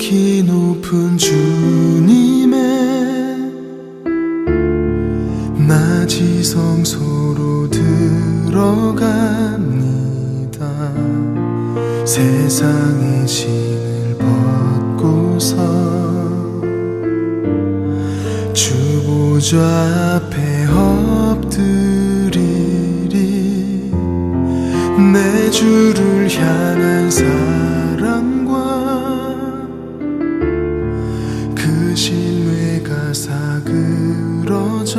지극히 높은 주님의 낮이 성소로 들어갑니다. 세상의 신을 벗고서 주 보좌 앞에 엎드리리. 내 주를 향한 사랑과 그 신뢰가 사그러져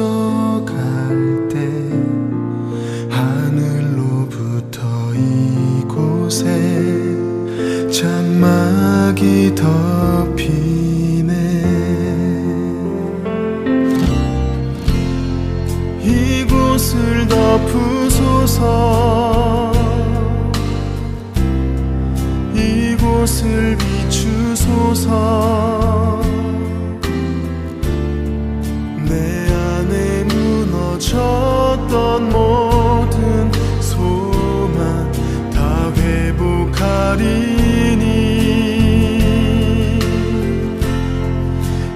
갈 때 하늘로부터 이곳에 장막이 덮이네. 이곳을 덮으소서. 이곳을 비추소서. 내 안에 무너졌던 모든 소망 다 회복하리니.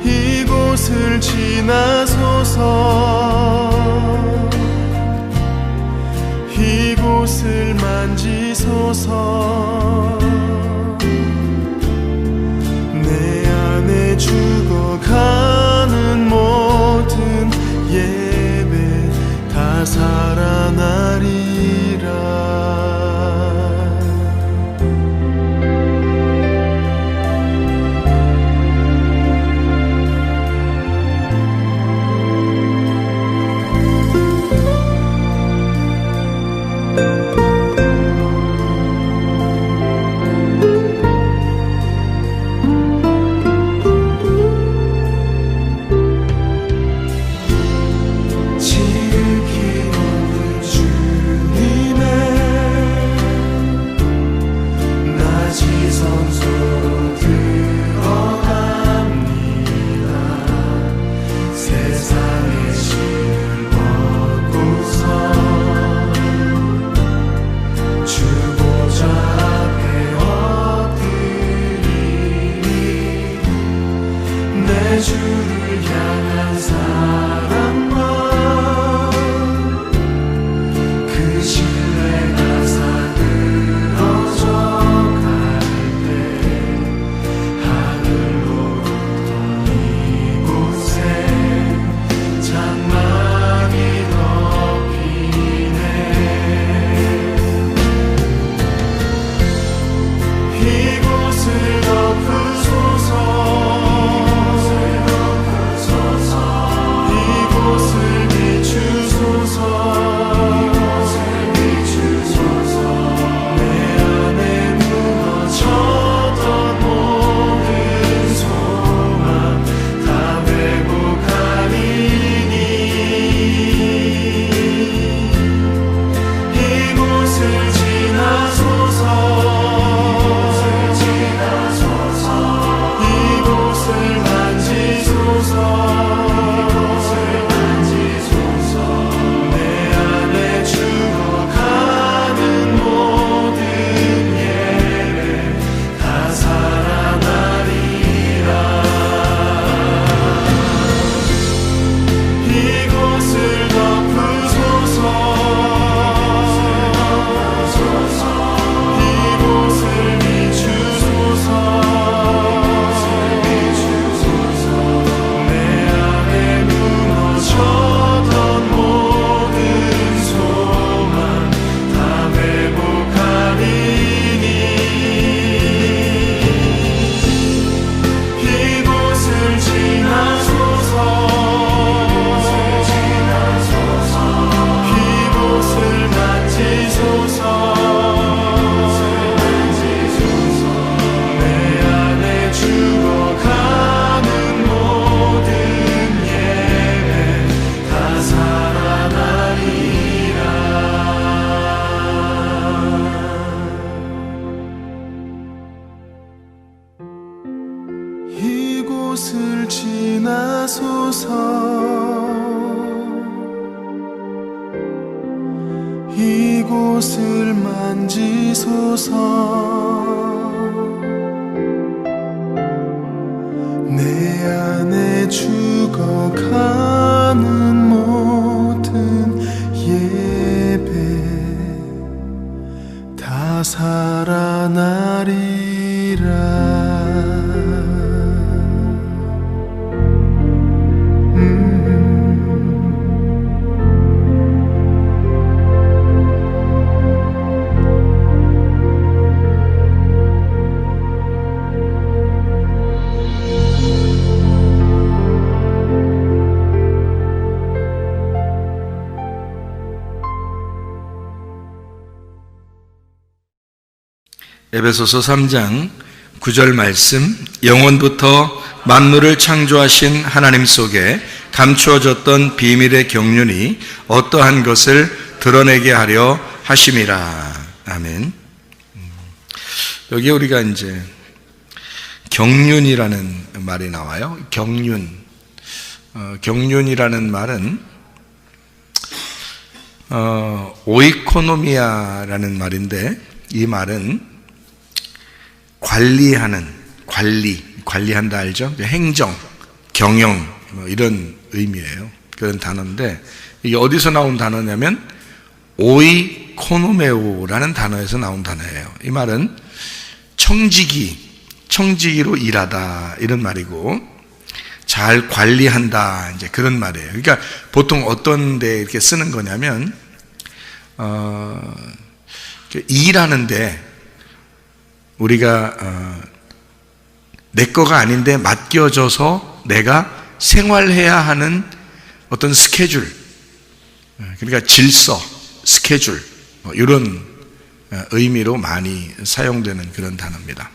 이곳을 지나소서. 이곳을 만지소서. 내 안에 죽어가는 모든 예배 다 살아나리라. 주를 향한 사랑과 그 신뢰가 사그러져 갈 때 하늘로부터 이곳에 장막이 덮이네. 이곳을 덮으소서. 이곳을 지나소서. 이곳을 이곳을 만지소서. 내 안에 죽어가는 모든 예배 다 살아나리라. 이곳을 지나소서. 이곳을 만지소서. 이곳을 만지소서. 내 안에 죽어가는 모든 예배 다 살아나리라. 이곳을 지나소서. 이곳을 만지소서. 이곳을 만지소서. 내 안에 죽어가는 모든 예배 다 살아나리라. 에베소서 3장 9절 말씀, 영원부터 만물을 창조하신 하나님 속에 감추어졌던 비밀의 경륜이 어떠한 것을 드러내게 하려 하심이라. 아멘. 여기 우리가 이제 경륜이라는 말이 나와요. 경륜. 경륜이라는 말은 오이코노미아라는 말인데, 이 말은 관리한다 알죠? 행정, 경영 이런 의미예요. 그런 단어인데, 이게 어디서 나온 단어냐면 오이코노메오라는 단어에서 나온 단어예요. 이 말은 청지기로 일하다 이런 말이고, 잘 관리한다 이제 그런 말이에요. 그러니까 보통 어떤 데 이렇게 쓰는 거냐면 일하는데 우리가 내 거가 아닌데 맡겨져서 내가 생활해야 하는 어떤 스케줄, 그러니까 질서, 스케줄 이런 의미로 많이 사용되는 그런 단어입니다.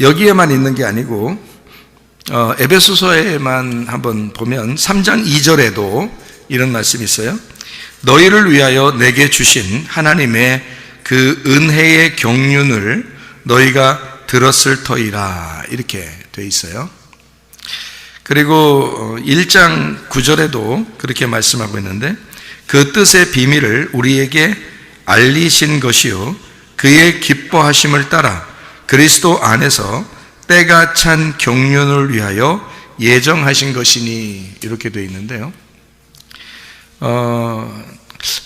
여기에만 있는 게 아니고 에베소서에만 한번 보면 3장 2절에도 이런 말씀이 있어요. 너희를 위하여 내게 주신 하나님의 그 은혜의 경륜을 너희가 들었을 터이라, 이렇게 돼 있어요. 그리고 1장 9절에도 그렇게 말씀하고 있는데, 그 뜻의 비밀을 우리에게 알리신 것이요 그의 기뻐하심을 따라 그리스도 안에서 때가 찬 경륜을 위하여 예정하신 것이니, 이렇게 되어 있는데요.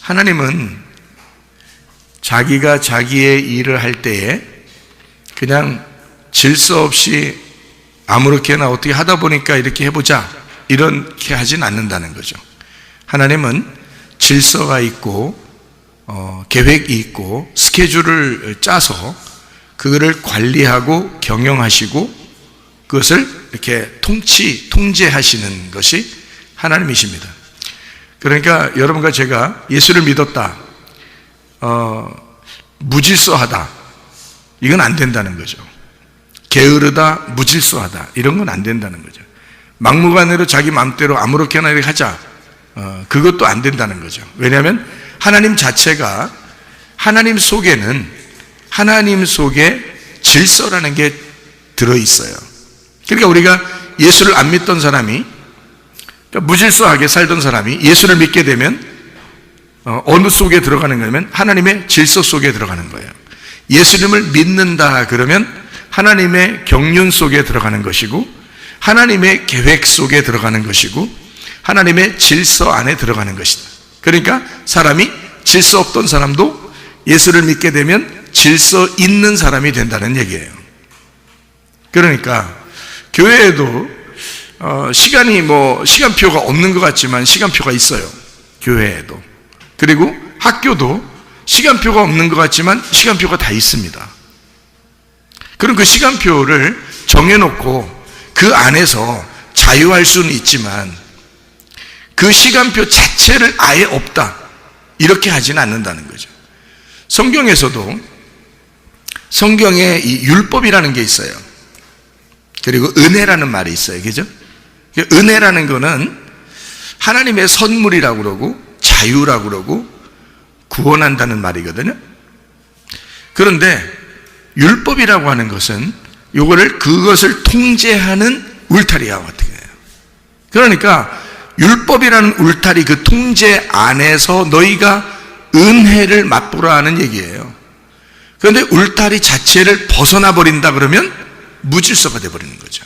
하나님은 자기가 자기의 일을 할 때에 그냥 질서 없이 아무렇게나 어떻게 하다 보니까 이렇게 해보자 이렇게 하진 않는다는 거죠. 하나님은 질서가 있고 계획이 있고 스케줄을 짜서 그거를 관리하고 경영하시고 그것을 이렇게 통제하시는 것이 하나님이십니다. 그러니까 여러분과 제가 예수를 믿었다, 무질서하다, 이건 안 된다는 거죠. 게으르다, 무질서하다, 이런 건 안 된다는 거죠. 막무가내로 자기 마음대로 아무렇게나 이렇게 하자, 그것도 안 된다는 거죠. 왜냐하면 하나님 자체가, 하나님 속에는 하나님 속에 질서라는 게 들어있어요. 그러니까 우리가 예수를 안 믿던 사람이, 그러니까 무질서하게 살던 사람이 예수를 믿게 되면 어느 속에 들어가는 거냐면 하나님의 질서 속에 들어가는 거예요. 예수님을 믿는다 그러면 하나님의 경륜 속에 들어가는 것이고, 하나님의 계획 속에 들어가는 것이고, 하나님의 질서 안에 들어가는 것이다. 그러니까 사람이 질서 없던 사람도 예수를 믿게 되면 질서 있는 사람이 된다는 얘기예요. 그러니까 교회에도 시간표가 없는 것 같지만 시간표가 있어요. 교회에도. 그리고 학교도 시간표가 없는 것 같지만 시간표가 다 있습니다. 그럼 그 시간표를 정해놓고 그 안에서 자유할 수는 있지만 그 시간표 자체를 아예 없다, 이렇게 하지는 않는다는 거죠. 성경에서도 성경에 이 율법이라는 게 있어요. 그리고 은혜라는 말이 있어요. 그죠? 은혜라는 거는 하나님의 선물이라고 그러고 자유라고 그러고 구원한다는 말이거든요. 그런데 율법이라고 하는 것은 그것을 통제하는 울타리와 같은 거예요. 그러니까 율법이라는 울타리, 그 통제 안에서 너희가 은혜를 맛보라 하는 얘기예요. 그런데 울타리 자체를 벗어나 버린다 그러면 무질서가 되어버리는 거죠.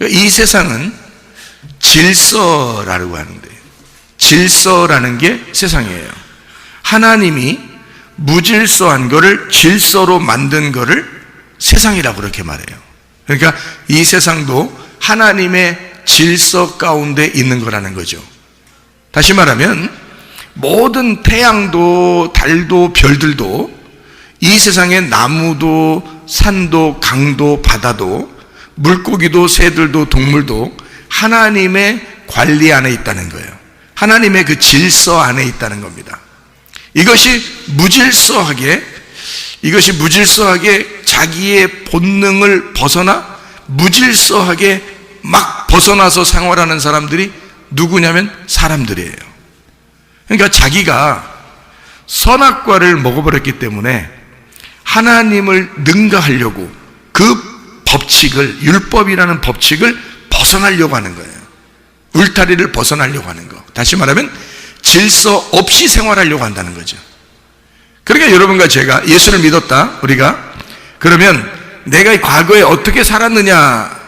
이 세상은 질서라고 하는데, 질서라는 게 세상이에요. 하나님이 무질서한 거를 질서로 만든 거를 세상이라고 그렇게 말해요. 그러니까 이 세상도 하나님의 질서 가운데 있는 거라는 거죠. 다시 말하면 모든 태양도 달도 별들도, 이 세상의 나무도 산도 강도 바다도 물고기도 새들도 동물도 하나님의 관리 안에 있다는 거예요. 하나님의 그 질서 안에 있다는 겁니다. 이것이 무질서하게 이것이 무질서하게 자기의 본능을 벗어나 무질서하게 막 벗어나서 생활하는 사람들이 누구냐면 사람들이에요. 그러니까 자기가 선악과를 먹어버렸기 때문에 하나님을 능가하려고 그 법칙을, 율법이라는 법칙을 벗어나려고 하는 거예요. 울타리를 벗어나려고 하는 거. 다시 말하면 질서 없이 생활하려고 한다는 거죠. 그러니까 여러분과 제가 예수를 믿었다, 우리가. 그러면 내가 과거에 어떻게 살았느냐,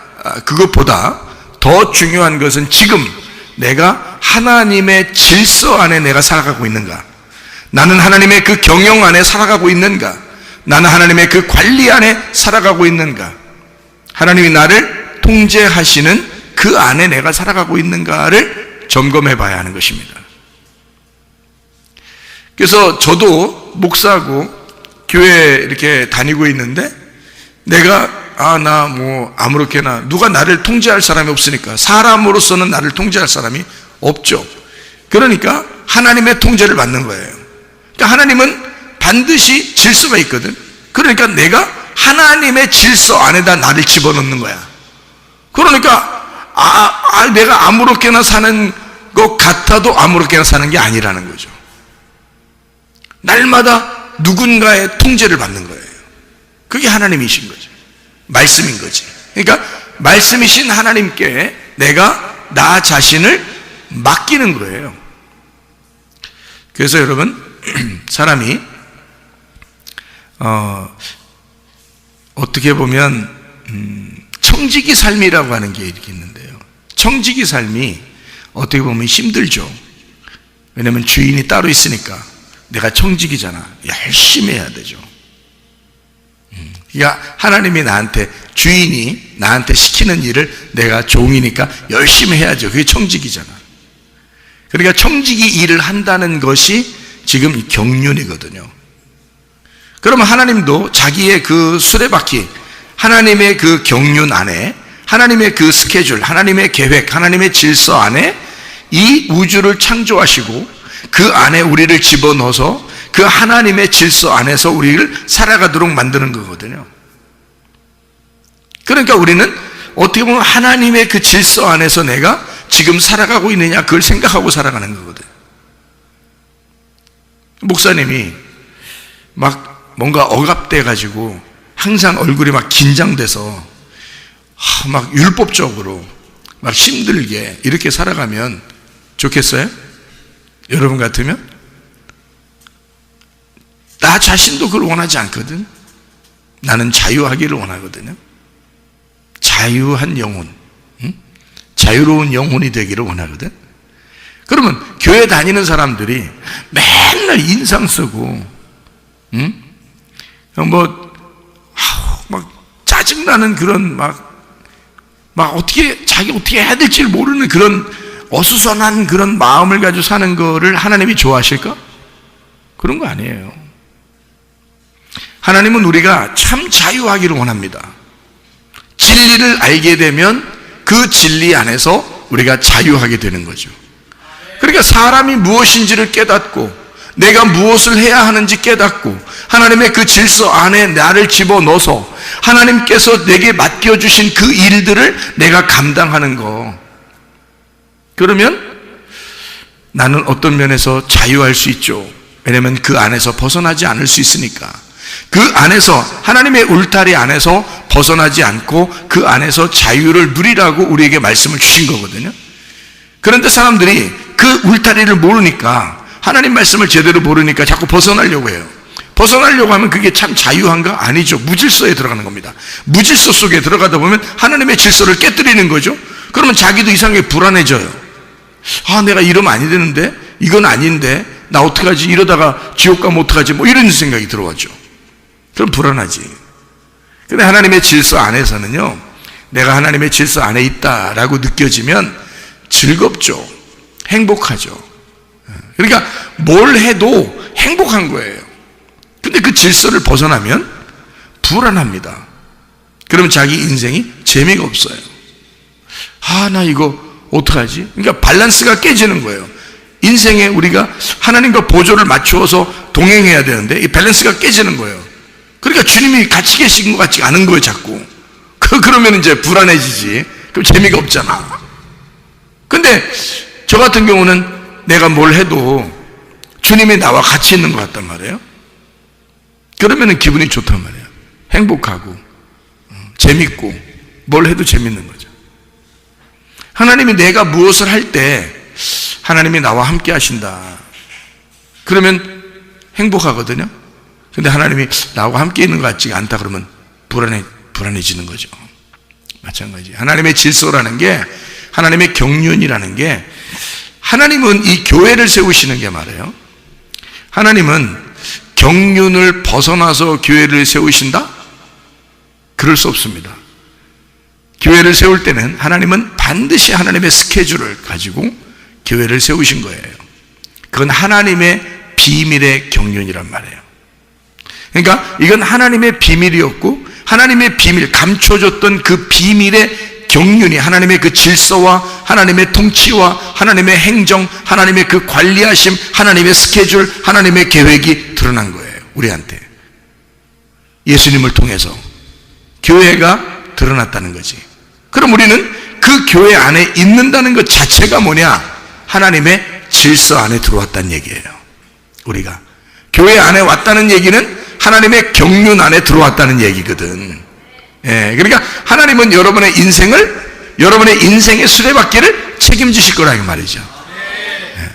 그것보다 더 중요한 것은 지금 내가 하나님의 질서 안에 내가 살아가고 있는가? 나는 하나님의 그 경영 안에 살아가고 있는가? 나는 하나님의 그 관리 안에 살아가고 있는가? 하나님이 나를 통제하시는 그 안에 내가 살아가고 있는가를 점검해 봐야 하는 것입니다. 그래서 저도 목사하고 교회 이렇게 다니고 있는데 내가 나 뭐 아무렇게나 누가 나를 통제할 사람이 없으니까, 사람으로서는 나를 통제할 사람이 없죠. 그러니까 하나님의 통제를 받는 거예요. 그러니까 하나님은 반드시 질서가 있거든. 그러니까 내가 하나님의 질서 안에다 나를 집어넣는 거야. 그러니까 내가 아무렇게나 사는 것 같아도 아무렇게나 사는 게 아니라는 거죠. 날마다 누군가의 통제를 받는 거예요. 그게 하나님이신 거죠. 말씀인 거지. 그러니까 말씀이신 하나님께 내가 나 자신을 맡기는 거예요. 그래서 여러분, 사람이 어떻게 보면 청지기 삶이라고 하는 게 이렇게 있는데요. 청지기 삶이 어떻게 보면 힘들죠. 왜냐하면 주인이 따로 있으니까. 내가 청지기잖아. 열심히 해야 되죠. 그러니까 하나님이 나한테, 주인이 나한테 시키는 일을 내가 종이니까 열심히 해야죠. 그게 청지기잖아. 그러니까 청지기 일을 한다는 것이 지금 경륜이거든요. 그러면 하나님도 자기의 그 수레바퀴, 하나님의 그 경륜 안에, 하나님의 그 스케줄, 하나님의 계획, 하나님의 질서 안에 이 우주를 창조하시고 그 안에 우리를 집어넣어서 그 하나님의 질서 안에서 우리를 살아가도록 만드는 거거든요. 그러니까 우리는 어떻게 보면 하나님의 그 질서 안에서 내가 지금 살아가고 있느냐, 그걸 생각하고 살아가는 거거든요. 목사님이 막 뭔가 억압돼 가지고 항상 얼굴이 막 긴장돼서 막 율법적으로 막 힘들게 이렇게 살아가면 좋겠어요? 여러분 같으면? 나 자신도 그걸 원하지 않거든. 나는 자유하기를 원하거든요. 자유한 영혼, 자유로운 영혼이 되기를 원하거든. 그러면 교회 다니는 사람들이 맨날 인상 쓰고, 막 짜증나는 그런 자기 어떻게 해야 될지 모르는 그런 어수선한 그런 마음을 가지고 사는 거를 하나님이 좋아하실까? 그런 거 아니에요. 하나님은 우리가 참 자유하기를 원합니다. 진리를 알게 되면 그 진리 안에서 우리가 자유하게 되는 거죠. 그러니까 사람이 무엇인지를 깨닫고 내가 무엇을 해야 하는지 깨닫고 하나님의 그 질서 안에 나를 집어넣어서 하나님께서 내게 맡겨주신 그 일들을 내가 감당하는 거. 그러면 나는 어떤 면에서 자유할 수 있죠. 왜냐하면 그 안에서 벗어나지 않을 수 있으니까. 그 안에서 하나님의 울타리 안에서 벗어나지 않고 그 안에서 자유를 누리라고 우리에게 말씀을 주신 거거든요. 그런데 사람들이 그 울타리를 모르니까, 하나님 말씀을 제대로 모르니까 자꾸 벗어나려고 해요. 벗어나려고 하면 그게 참 자유한가? 아니죠. 무질서에 들어가는 겁니다. 무질서 속에 들어가다 보면 하나님의 질서를 깨뜨리는 거죠. 그러면 자기도 이상하게 불안해져요. 내가 이러면 아니 되는데, 이건 아닌데, 나 어떡하지? 이러다가 지옥 가면 어떡하지? 뭐 이런 생각이 들어왔죠. 그럼 불안하지. 근데 하나님의 질서 안에서는요, 내가 하나님의 질서 안에 있다라고 느껴지면 즐겁죠. 행복하죠. 그러니까 뭘 해도 행복한 거예요. 근데 그 질서를 벗어나면 불안합니다. 그러면 자기 인생이 재미가 없어요. 나 이거 어떡하지? 그러니까 밸런스가 깨지는 거예요. 인생에 우리가 하나님과 보조를 맞추어서 동행해야 되는데 이 밸런스가 깨지는 거예요. 그러니까 주님이 같이 계신 것 같지 않은 거예요, 자꾸. 그러면 이제 불안해지지. 그럼 재미가 없잖아. 근데 저 같은 경우는 내가 뭘 해도 주님이 나와 같이 있는 것 같단 말이에요. 그러면 기분이 좋단 말이에요. 행복하고 재밌고 뭘 해도 재밌는 거죠. 하나님이 내가 무엇을 할 때 하나님이 나와 함께 하신다. 그러면 행복하거든요. 근데 하나님이 나와 함께 있는 것 같지가 않다 그러면 불안해지는 거죠. 마찬가지. 하나님의 질서라는 게, 하나님의 경륜이라는 게, 하나님은 이 교회를 세우시는 게 말이에요. 하나님은 경륜을 벗어나서 교회를 세우신다? 그럴 수 없습니다. 교회를 세울 때는 하나님은 반드시 하나님의 스케줄을 가지고 교회를 세우신 거예요. 그건 하나님의 비밀의 경륜이란 말이에요. 그러니까 이건 하나님의 비밀이었고, 하나님의 비밀, 감춰졌던 그 비밀의 경륜이 하나님의 그 질서와 하나님의 통치와 하나님의 행정, 하나님의 그 관리하심, 하나님의 스케줄, 하나님의 계획이 드러난 거예요, 우리한테. 예수님을 통해서 교회가 드러났다는 거지. 그럼 우리는 그 교회 안에 있는다는 것 자체가 뭐냐? 하나님의 질서 안에 들어왔다는 얘기예요. 우리가 교회 안에 왔다는 얘기는 하나님의 경륜 안에 들어왔다는 얘기거든. 예, 그러니까 하나님은 여러분의 인생의 수레바퀴를 책임지실 거라 이 말이죠. 예.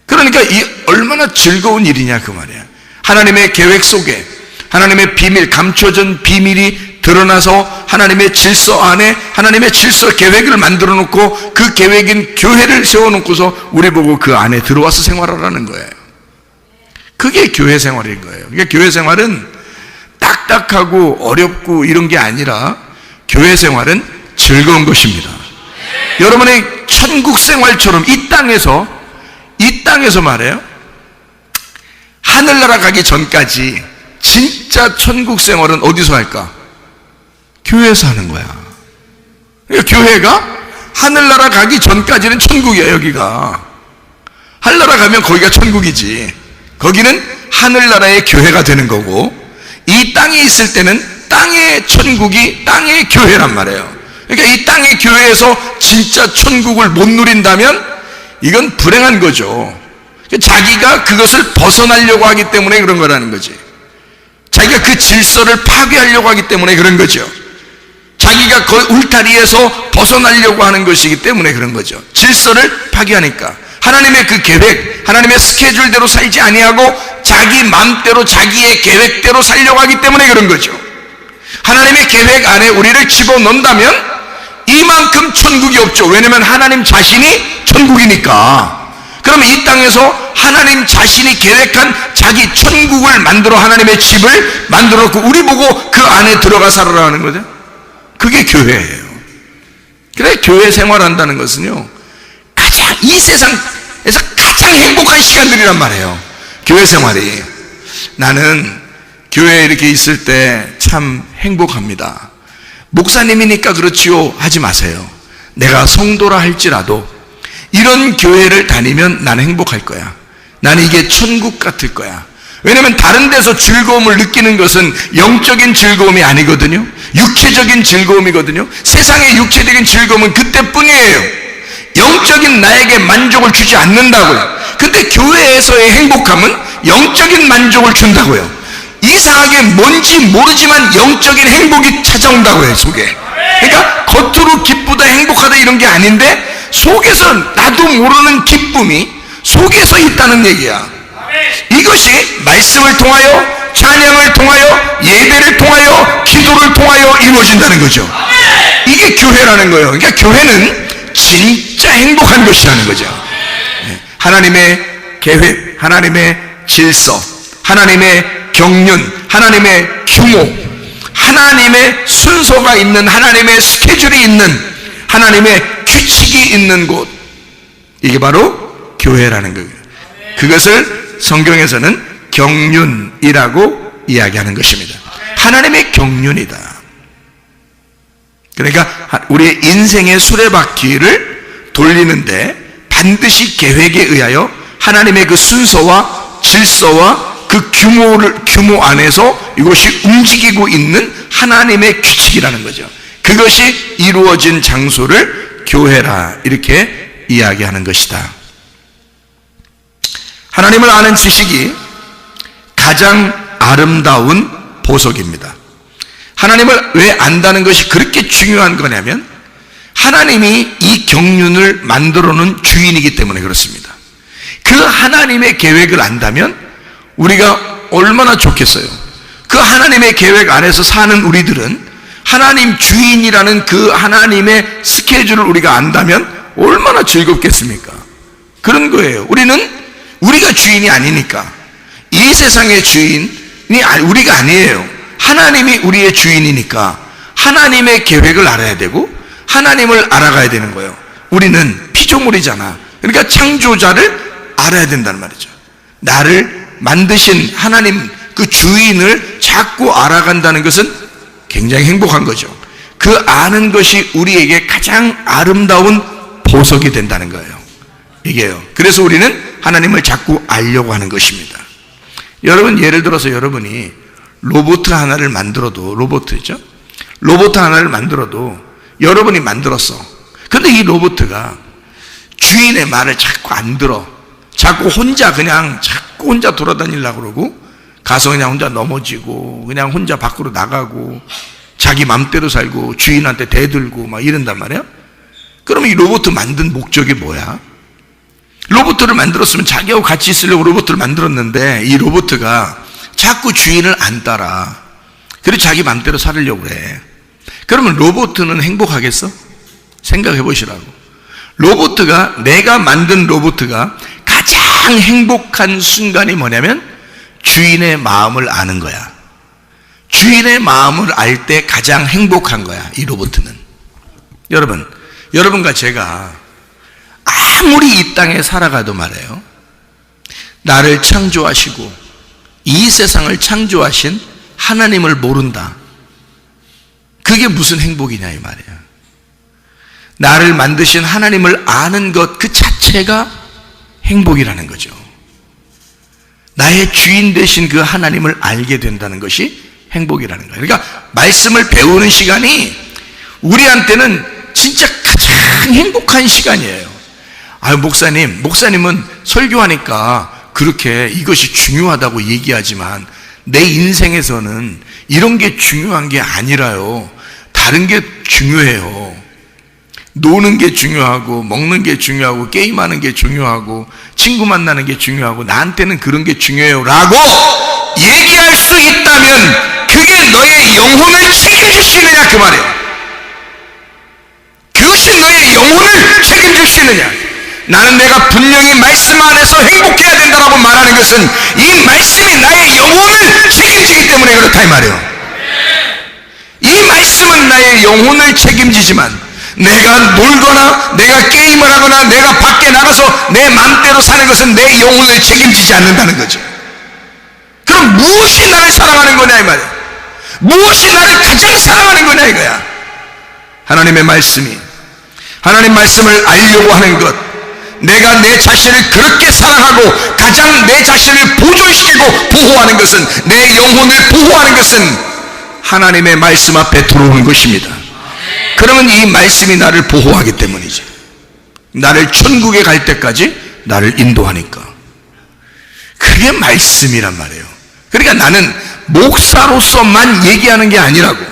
그러니까 이 얼마나 즐거운 일이냐 그 말이야. 하나님의 계획 속에 하나님의 비밀, 감춰진 비밀이 드러나서 하나님의 질서 안에 하나님의 질서 계획을 만들어 놓고 그 계획인 교회를 세워놓고서 우리 보고 그 안에 들어와서 생활하라는 거예요. 그게 교회 생활인 거예요. 그러니까 교회 생활은 딱딱하고 어렵고 이런 게 아니라 교회 생활은 즐거운 것입니다. 여러분의 천국 생활처럼 이 땅에서 말해요. 하늘나라 가기 전까지 진짜 천국 생활은 어디서 할까? 교회에서 하는 거야. 그러니까 교회가 하늘나라 가기 전까지는 천국이야. 여기가 하늘나라 가면 거기가 천국이지. 거기는 하늘나라의 교회가 되는 거고, 이 땅에 있을 때는 땅의 천국이 땅의 교회란 말이에요. 그러니까 이 땅의 교회에서 진짜 천국을 못 누린다면 이건 불행한 거죠. 자기가 그것을 벗어나려고 하기 때문에 그런 거라는 거지. 자기가 그 질서를 파괴하려고 하기 때문에 그런 거죠. 자기가 그 울타리에서 벗어나려고 하는 것이기 때문에 그런 거죠. 질서를 파괴하니까. 하나님의 그 계획, 하나님의 스케줄대로 살지 아니하고 자기 마음대로 자기의 계획대로 살려고 하기 때문에 그런 거죠. 하나님의 계획 안에 우리를 집어넣는다면 이만큼 천국이 없죠. 왜냐하면 하나님 자신이 천국이니까. 그러면 이 땅에서 하나님 자신이 계획한 자기 천국을 만들어 하나님의 집을 만들어 놓고 우리 보고 그 안에 들어가 살아라는 거죠. 그게 교회예요. 그래, 교회 생활한다는 것은요, 가장 이 세상에서 가장 행복한 시간들이란 말이에요. 교회 생활이. 나는 교회에 이렇게 있을 때 참 행복합니다. 목사님이니까 그렇지요 하지 마세요. 내가 성도라 할지라도 이런 교회를 다니면 나는 행복할 거야. 나는 이게 천국 같을 거야. 왜냐하면 다른 데서 즐거움을 느끼는 것은 영적인 즐거움이 아니거든요. 육체적인 즐거움이거든요. 세상의 육체적인 즐거움은 그때뿐이에요. 영적인 나에게 만족을 주지 않는다고요. 근데 교회에서의 행복함은 영적인 만족을 준다고요. 이상하게 뭔지 모르지만 영적인 행복이 찾아온다고요, 속에. 그러니까 겉으로 기쁘다 행복하다 이런 게 아닌데 속에서 나도 모르는 기쁨이 속에서 있다는 얘기야. 이것이 말씀을 통하여, 찬양을 통하여, 예배를 통하여, 기도를 통하여 이루어진다는 거죠. 이게 교회라는 거예요. 그러니까 교회는 진짜 행복한 것이라는 거죠. 하나님의 계획, 하나님의 질서, 하나님의 경륜, 하나님의 규모, 하나님의 순서가 있는, 하나님의 스케줄이 있는, 하나님의 규칙이 있는 곳, 이게 바로 교회라는 거예요. 그것을 성경에서는 경륜이라고 이야기하는 것입니다. 하나님의 경륜이다. 그러니까 우리의 인생의 수레바퀴를 돌리는데 반드시 계획에 의하여 하나님의 그 순서와 질서와 그 규모 안에서 이것이 움직이고 있는 하나님의 규칙이라는 거죠. 그것이 이루어진 장소를 교회라 이렇게 이야기하는 것이다. 하나님을 아는 지식이 가장 아름다운 보석입니다. 하나님을 왜 안다는 것이 그렇게 중요한 거냐면 하나님이 이 경륜을 만들어 놓은 주인이기 때문에 그렇습니다. 그 하나님의 계획을 안다면 우리가 얼마나 좋겠어요. 그 하나님의 계획 안에서 사는 우리들은 하나님 주인이라는 그 하나님의 스케줄을 우리가 안다면 얼마나 즐겁겠습니까? 그런 거예요. 우리가 주인이 아니니까. 이 세상의 주인이 우리가 아니에요. 하나님이 우리의 주인이니까 하나님의 계획을 알아야 되고 하나님을 알아가야 되는 거예요. 우리는 피조물이잖아. 그러니까 창조자를 알아야 된다는 말이죠. 나를 만드신 하나님 그 주인을 자꾸 알아간다는 것은 굉장히 행복한 거죠. 그 아는 것이 우리에게 가장 아름다운 보석이 된다는 거예요. 이게요. 그래서 우리는 하나님을 자꾸 알려고 하는 것입니다. 여러분, 예를 들어서 여러분이 로봇 하나를 만들어도, 로봇 하나를 만들어도 여러분이 만들었어. 그런데 이 로봇가 주인의 말을 자꾸 안 들어. 자꾸 혼자 돌아다니려고 그러고 가서 그냥 혼자 넘어지고 그냥 혼자 밖으로 나가고 자기 맘대로 살고 주인한테 대들고 막 이런단 말이야. 그러면 이 로봇 만든 목적이 뭐야? 로봇을 만들었으면 자기하고 같이 있으려고 로봇을 만들었는데 이 로봇가 자꾸 주인을 안 따라. 그래서 자기 맘대로 살으려고 그래. 그러면 로봇은 행복하겠어? 생각해 보시라고. 내가 만든 로봇가 가장 행복한 순간이 뭐냐면 주인의 마음을 아는 거야. 주인의 마음을 알 때 가장 행복한 거야, 이 로봇은. 여러분과 제가 아무리 이 땅에 살아가도 말이에요, 나를 창조하시고 이 세상을 창조하신 하나님을 모른다. 그게 무슨 행복이냐 이 말이에요. 나를 만드신 하나님을 아는 것 그 자체가 행복이라는 거죠. 나의 주인 되신 그 하나님을 알게 된다는 것이 행복이라는 거예요. 그러니까 말씀을 배우는 시간이 우리한테는 진짜 가장 행복한 시간이에요. 목사님은 설교하니까 그렇게 이것이 중요하다고 얘기하지만 내 인생에서는 이런 게 중요한 게 아니라요. 다른 게 중요해요. 노는 게 중요하고 먹는 게 중요하고 게임하는 게 중요하고 친구 만나는 게 중요하고 나한테는 그런 게 중요해요 라고 얘기할 수 있다면 그게 너의 영혼을 책임질 수 있느냐 그 말이에요. 그것이 너의 영혼을 책임질 수 있느냐. 나는 내가 분명히 말씀 안에서 행복해야 된다라고 말하는 것은 이 말씀이 나의 영혼을 책임지기 때문에 그렇다 이 말이에요. 이 말씀은 나의 영혼을 책임지지만 내가 놀거나 내가 게임을 하거나 내가 밖에 나가서 내 마음대로 사는 것은 내 영혼을 책임지지 않는다는 거죠. 그럼 무엇이 나를 사랑하는 거냐 이 말이야. 무엇이 나를 가장 사랑하는 거냐 이거야. 하나님의 말씀이, 하나님 말씀을 알려고 하는 것, 내가 내 자신을 그렇게 사랑하고 가장 내 자신을 보존시키고 보호하는 것은, 내 영혼을 보호하는 것은 하나님의 말씀 앞에 들어오는 것입니다. 그러면 이 말씀이 나를 보호하기 때문이죠. 나를 천국에 갈 때까지 나를 인도하니까. 그게 말씀이란 말이에요. 그러니까 나는 목사로서만 얘기하는 게 아니라고.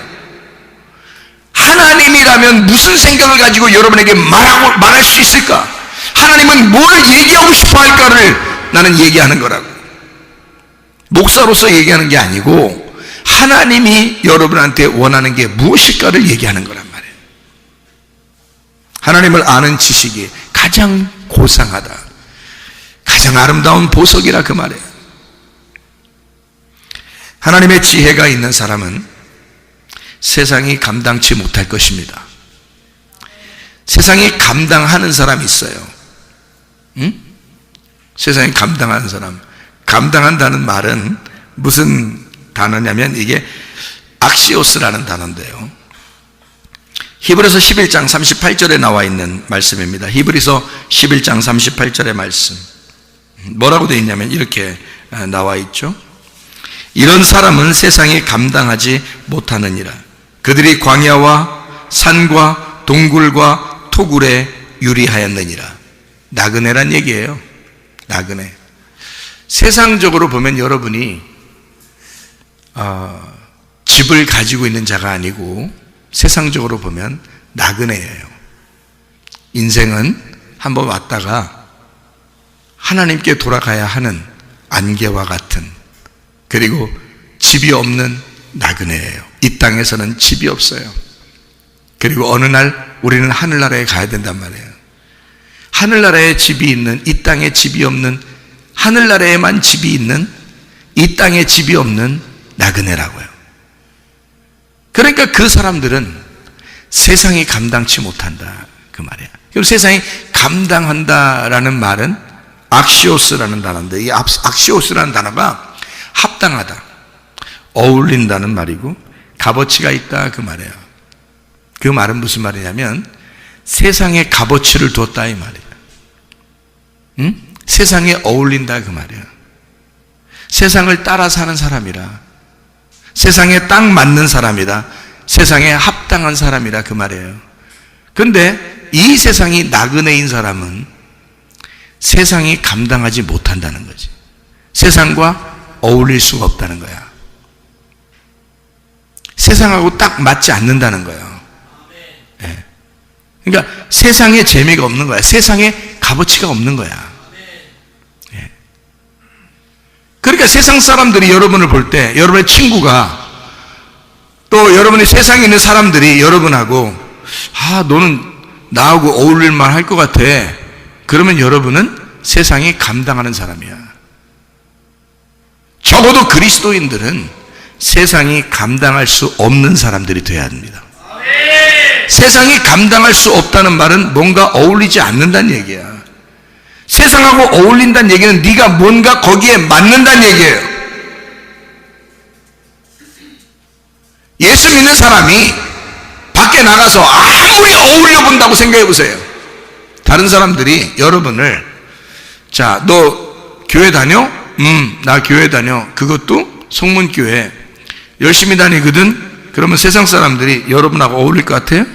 하나님이라면 무슨 생각을 가지고 여러분에게 말할 수 있을까? 하나님은 뭘 얘기하고 싶어 할까를 나는 얘기하는 거라고. 목사로서 얘기하는 게 아니고 하나님이 여러분한테 원하는 게 무엇일까를 얘기하는 거란 말이에요. 하나님을 아는 지식이 가장 고상하다, 가장 아름다운 보석이라 그 말이에요. 하나님의 지혜가 있는 사람은 세상이 감당치 못할 것입니다. 세상이 감당하는 사람이 있어요. 세상이 감당하는 사람. 감당한다는 말은 무슨 단어냐면 이게 악시오스라는 단어인데요. 히브리서 11장 38절에 나와 있는 말씀입니다. 히브리서 11장 38절의 말씀. 뭐라고 되어 있냐면 이렇게 나와 있죠. 이런 사람은 세상이 감당하지 못하느니라. 그들이 광야와 산과 동굴과 토굴에 유리하였느니라. 나그네란 얘기예요. 나그네. 세상적으로 보면 여러분이 집을 가지고 있는 자가 아니고 세상적으로 보면 나그네예요. 인생은 한번 왔다가 하나님께 돌아가야 하는 안개와 같은, 그리고 집이 없는 나그네예요. 이 땅에서는 집이 없어요. 그리고 어느 날 우리는 하늘나라에 가야 된단 말이에요. 하늘나라에 집이 있는, 이 땅에 집이 없는, 하늘나라에만 집이 있는, 이 땅에 집이 없는 나그네라고요. 그러니까 그 사람들은 세상이 감당치 못한다, 그 말이야. 그리고 세상이 감당한다라는 말은 악시오스라는 단어인데, 이 악시오스라는 단어가 합당하다, 어울린다는 말이고 값어치가 있다, 그 말이에요. 그 말은 무슨 말이냐면 세상에 값어치를 뒀다, 이 말이에요. 응? 세상에 어울린다, 그 말이에요. 세상을 따라 사는 사람이라, 세상에 딱 맞는 사람이다, 세상에 합당한 사람이라, 그 말이에요. 그런데 이 세상이 나그네인 사람은 세상이 감당하지 못한다는 거지. 세상과 어울릴 수가 없다는 거야. 세상하고 딱 맞지 않는다는 거예요. 예. 그러니까 세상에 재미가 없는 거야. 세상에 값어치가 없는 거야. 예. 그러니까 세상 사람들이 여러분을 볼 때, 여러분의 친구가, 또 여러분이 세상에 있는 사람들이 여러분하고 너는 나하고 어울릴 만 할 것 같아, 그러면 여러분은 세상이 감당하는 사람이야. 적어도 그리스도인들은 세상이 감당할 수 없는 사람들이 되어야 합니다. 세상이 감당할 수 없다는 말은 뭔가 어울리지 않는다는 얘기야. 세상하고 어울린다는 얘기는 네가 뭔가 거기에 맞는다는 얘기예요. 예수 믿는 사람이 밖에 나가서 아무리 어울려 본다고 생각해 보세요. 다른 사람들이 여러분을, 자, 너 교회 다녀? 나 교회 다녀. 그것도 성문교회 열심히 다니거든. 그러면 세상 사람들이 여러분하고 어울릴 것 같아요?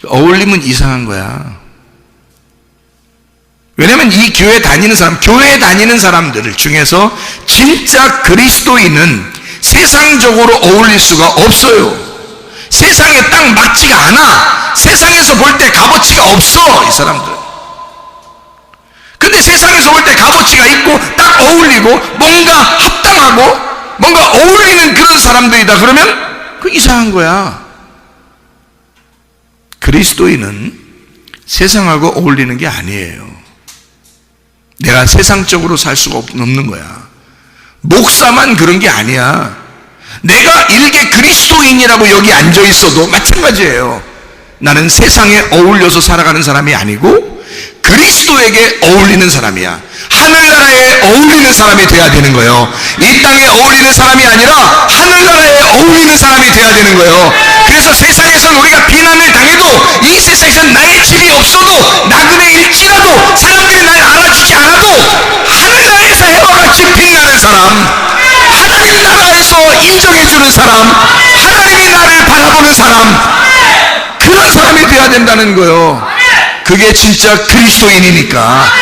어울리면 이상한 거야. 왜냐면 이 교회 다니는 사람들 중에서 진짜 그리스도인은 세상적으로 어울릴 수가 없어요. 세상에 딱 맞지가 않아. 세상에서 볼 때 값어치가 없어, 이 사람들은. 근데 세상에서 볼 때 값어치가 있고 딱 어울리고 뭔가 합당하고 뭔가 어울리는 그런 사람들이다 그러면 그 이상한 거야. 그리스도인은 세상하고 어울리는 게 아니에요. 내가 세상적으로 살 수가 없는 거야. 목사만 그런 게 아니야. 내가 일개 그리스도인이라고 여기 앉아 있어도 마찬가지예요. 나는 세상에 어울려서 살아가는 사람이 아니고 그리스도에게 어울리는 사람이야. 하늘나라에 어울리는 사람이 돼야 되는 거예요. 이 땅에 어울리는 사람이 아니라 하늘나라에 어울리는 사람이 돼야 되는 거예요. 그래서 세상에서는 우리가 비난을 당해도, 이 세상에서는 나의 집이 없어도, 나그네일지라도, 사람들이 날 알아주지 않아도 하늘나라에서 해와 같이 빛나는 사람, 하나님 나라에서 인정해주는 사람, 하나님이 나를 바라보는 사람, 그런 사람이 돼야 된다는 거예요. 그게 진짜 그리스도인이니까.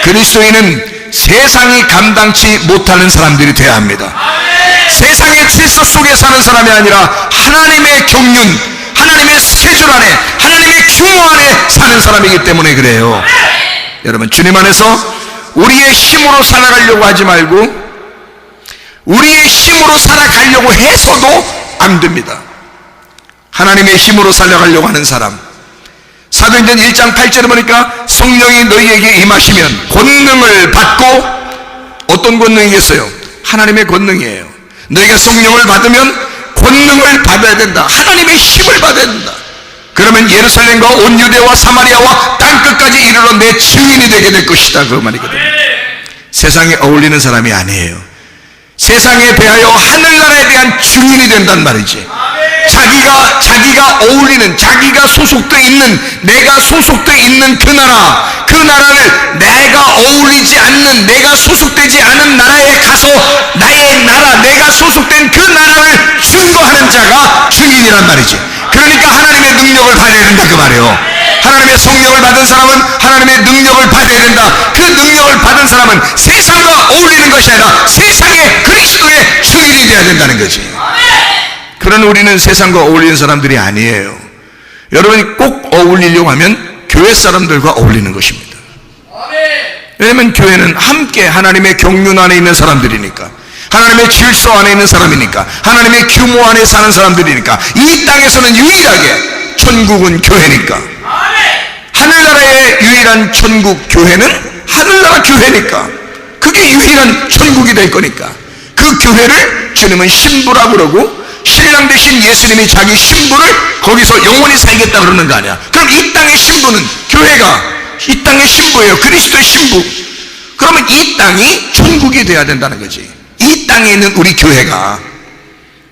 그리스도인은 세상이 감당치 못하는 사람들이 돼야 합니다. 세상의 질서 속에 사는 사람이 아니라 하나님의 경륜, 하나님의 스케줄 안에, 하나님의 규모 안에 사는 사람이기 때문에 그래요. 여러분, 주님 안에서 우리의 힘으로 살아가려고 하지 말고 우리의 힘으로 살아가려고 해서도 안 됩니다. 하나님의 힘으로 살아가려고 하는 사람, 사도행전 1장 8절에 보니까 성령이 너희에게 임하시면 권능을 받고, 어떤 권능이겠어요? 하나님의 권능이에요. 너희가 성령을 받으면 권능을 받아야 된다. 하나님의 힘을 받아야 된다. 그러면 예루살렘과 온 유대와 사마리아와 땅끝까지 이르러 내 증인이 되게 될 것이다, 그 말이거든요. 세상에 어울리는 사람이 아니에요. 세상에 대하여 하늘나라에 대한 증인이 된단 말이지. 자기 자기가 어울리는, 자기가 소속되어 있는, 내가 소속되어 있는 그 나라를 내가 어울리지 않는, 내가 소속되지 않은 나라에 가서 나의 나라, 내가 소속된 그 나라를 증거하는 자가 증인이란 말이지. 그러니까 하나님의 능력을 받아야 된다 그 말이에요. 하나님의 성령을 받은 사람은 하나님의 능력을 받아야 된다. 그 능력을 받은 사람은 세상과 어울리는 것이 아니라 세상의 그리스도의 증인이 되어야 된다는 거지. 그러나 우리는 세상과 어울리는 사람들이 아니에요. 여러분이 꼭 어울리려고 하면 교회 사람들과 어울리는 것입니다. 왜냐하면 교회는 함께 하나님의 경륜 안에 있는 사람들이니까, 하나님의 질서 안에 있는 사람이니까, 하나님의 규모 안에 사는 사람들이니까, 이 땅에서는 유일하게 천국은 교회니까, 하늘나라의 유일한 천국 교회는 하늘나라 교회니까, 그게 유일한 천국이 될 거니까, 그 교회를 주님은 신부라고 그러고, 신랑 대신 예수님이 자기 신부를 거기서 영원히 살겠다 그러는 거 아니야. 그럼 이 땅의 신부는 교회가 이 땅의 신부예요. 그리스도의 신부. 그러면 이 땅이 천국이 돼야 된다는 거지. 이 땅에 있는 우리 교회가,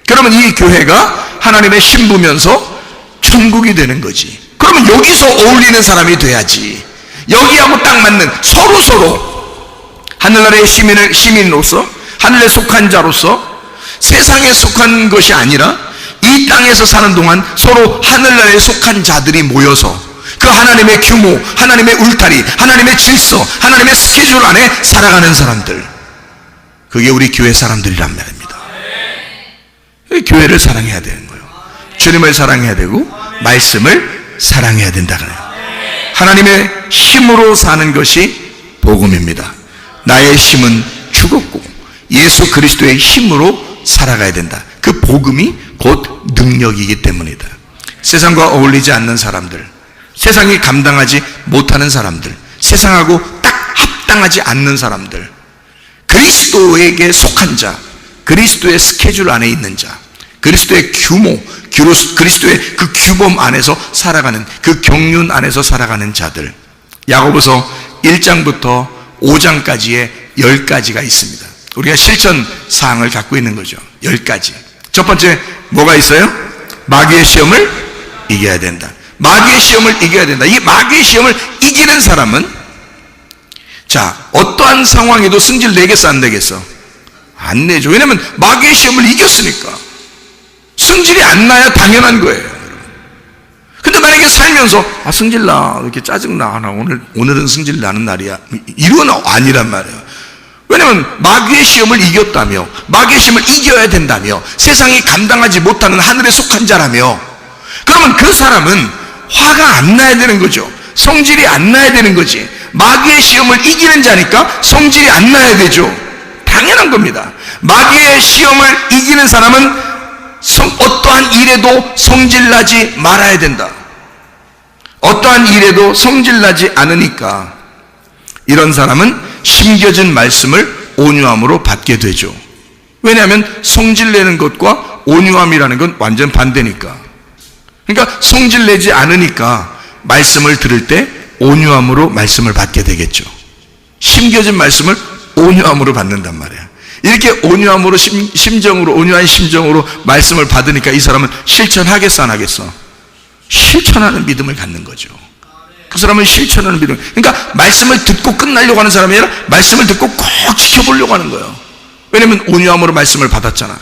그러면 이 교회가 하나님의 신부면서 천국이 되는 거지. 그러면 여기서 어울리는 사람이 돼야지. 여기하고 딱 맞는, 서로 하늘나라의 시민으로서, 하늘에 속한 자로서, 세상에 속한 것이 아니라 이 땅에서 사는 동안 서로 하늘나라에 속한 자들이 모여서 그 하나님의 규모, 하나님의 울타리, 하나님의 질서, 하나님의 스케줄 안에 살아가는 사람들, 그게 우리 교회 사람들이란 말입니다. 교회를 사랑해야 되는 거예요. 주님을 사랑해야 되고 말씀을 사랑해야 된다 그래요. 하나님의 힘으로 사는 것이 복음입니다. 나의 힘은 죽었고 예수 그리스도의 힘으로 살아가야 된다. 그 복음이 곧 능력이기 때문이다. 세상과 어울리지 않는 사람들, 세상이 감당하지 못하는 사람들, 세상하고 딱 합당하지 않는 사람들, 그리스도에게 속한 자, 그리스도의 스케줄 안에 있는 자, 그리스도의 규모, 그리스도의 그 규범 안에서 살아가는, 그 경륜 안에서 살아가는 자들, 야고보서 1장부터 5장까지의 10가지가 있습니다. 우리가 실천 사항을 갖고 있는 거죠. 10가지. 첫 번째 뭐가 있어요? 마귀의 시험을 이겨야 된다. 마귀의 시험을 이겨야 된다. 이 마귀의 시험을 이기는 사람은, 자, 어떠한 상황에도 승질 내겠어 안 내겠어? 안 내죠. 왜냐하면 마귀의 시험을 이겼으니까. 승질이 안 나야 당연한 거예요. 근데 만약에 살면서 승질나, 이렇게 짜증나, 오늘은 승질 나는 날이야, 이건 아니란 말이에요. 왜냐하면 마귀의 시험을 이겼다며, 마귀의 시험을 이겨야 된다며, 세상이 감당하지 못하는 하늘에 속한 자라며, 그러면 그 사람은 화가 안 나야 되는 거죠. 성질이 안 나야 되는 거지. 마귀의 시험을 이기는 자니까 성질이 안 나야 되죠. 당연한 겁니다. 마귀의 시험을 이기는 사람은 어떠한 일에도 성질나지 말아야 된다. 어떠한 일에도 성질나지 않으니까 이런 사람은 심겨진 말씀을 온유함으로 받게 되죠. 왜냐하면 성질내는 것과 온유함이라는 건 완전 반대니까. 그러니까 성질내지 않으니까 말씀을 들을 때 온유함으로 말씀을 받게 되겠죠. 심겨진 말씀을 온유함으로 받는단 말이야. 이렇게 온유함으로 심정으로, 온유한 심정으로 말씀을 받으니까 이 사람은 실천하겠어 안 하겠어? 실천하는 믿음을 갖는 거죠. 그 사람은 실천하는 믿음. 그러니까 말씀을 듣고 끝나려고 하는 사람이 아니라 말씀을 듣고 꼭 지켜보려고 하는 거예요. 왜냐하면 온유함으로 말씀을 받았잖아.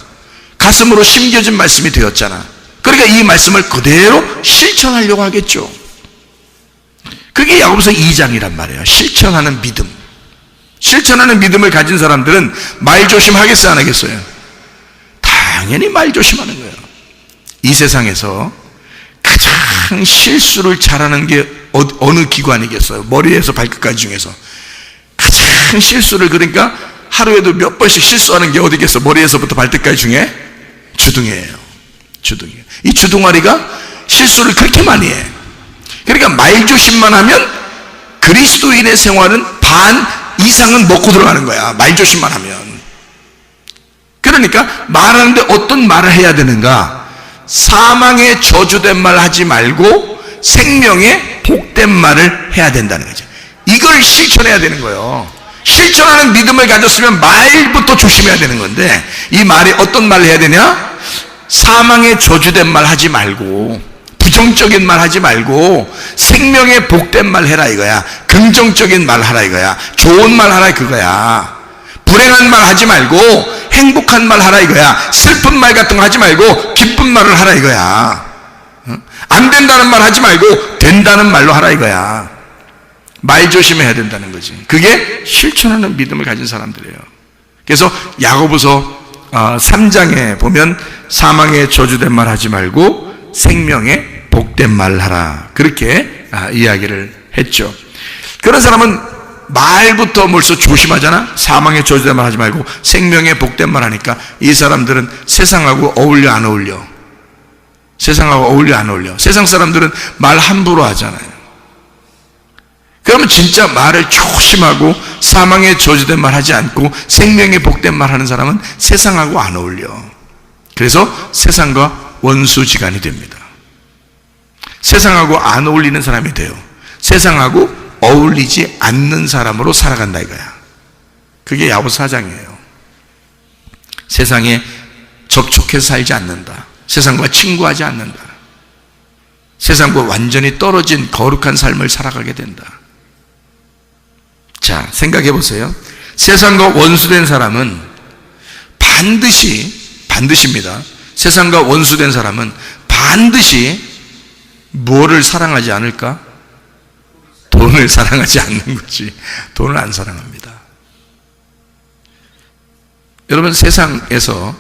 가슴으로 심겨진 말씀이 되었잖아. 그러니까 이 말씀을 그대로 실천하려고 하겠죠. 그게 야고보서 2장이란 말이에요. 실천하는 믿음. 실천하는 믿음을 가진 사람들은 말 조심하겠어요 안 하겠어요? 당연히 말 조심하는 거예요. 이 세상에서 가장 실수를 잘하는 게 어느 기관이겠어요? 머리에서 발끝까지 중에서 가장 실수를, 그러니까 하루에도 몇 번씩 실수하는 게 어디겠어? 머리에서부터 발끝까지 중에 주둥이에요. 주둥이. 이 주둥아리가 실수를 그렇게 많이 해. 그러니까 말 조심만 하면 그리스도인의 생활은 반 이상은 먹고 들어가는 거야. 말 조심만 하면. 그러니까 말하는데 어떤 말을 해야 되는가? 사망의 저주된 말 하지 말고 생명의 복된 말을 해야 된다는 거죠. 이걸 실천해야 되는 거예요. 실천하는 믿음을 가졌으면 말부터 조심해야 되는 건데, 이 말이 어떤 말을 해야 되냐? 사망의 저주된 말 하지 말고, 부정적인 말 하지 말고 생명의 복된 말 해라 이거야. 긍정적인 말 하라 이거야. 좋은 말 하라 그거야. 불행한 말 하지 말고 행복한 말 하라 이거야. 슬픈 말 같은 거 하지 말고 기쁜 말을 하라 이거야. 안 된다는 말 하지 말고 된다는 말로 하라 이거야. 말 조심해야 된다는 거지. 그게 실천하는 믿음을 가진 사람들이에요. 그래서 야고보서 3장에 보면 사망의 저주된 말 하지 말고 생명의 복된 말 하라, 그렇게 이야기를 했죠. 그런 사람은 말부터 벌써 조심하잖아. 사망의 저주된 말 하지 말고 생명의 복된 말 하니까 이 사람들은 세상하고 어울려 안 어울려? 세상하고 어울려 안 어울려? 세상 사람들은 말 함부로 하잖아요. 그러면 진짜 말을 조심하고 사망의 저주된 말 하지 않고 생명의 복된 말 하는 사람은 세상하고 안 어울려. 그래서 세상과 원수지간이 됩니다. 세상하고 안 어울리는 사람이 돼요. 세상하고 어울리지 않는 사람으로 살아간다 이거야. 그게 야고보서 4장이에요. 세상에 접촉해서 살지 않는다. 세상과 친구하지 않는다. 세상과 완전히 떨어진 거룩한 삶을 살아가게 된다. 자, 생각해 보세요. 세상과 원수된 사람은 반드시입니다. 세상과 원수된 사람은 반드시 뭐를 사랑하지 않을까? 돈을 사랑하지 않는 거지. 돈을 안 사랑합니다. 여러분, 세상에서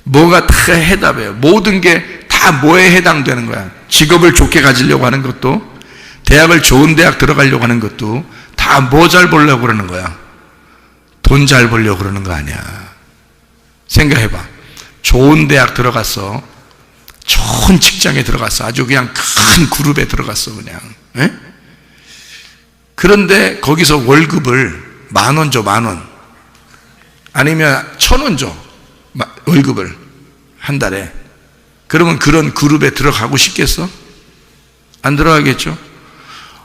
뭐가 다 해답이에요. 모든 게 다 뭐에 해당되는 거야. 직업을 좋게 가지려고 하는 것도, 대학을 좋은 대학 들어가려고 하는 것도 다 뭐 잘 벌려고 그러는 거야? 돈 잘 벌려고 그러는 거 아니야. 생각해봐. 좋은 대학 들어갔어. 좋은 직장에 들어갔어. 아주 그냥 큰 그룹에 들어갔어 그냥. 에? 그런데 거기서 월급을 10,000원 줘. 10,000원. 아니면 1,000원 줘. 월급을 한 달에. 그러면 그런 그룹에 들어가고 싶겠어? 안 들어가겠죠?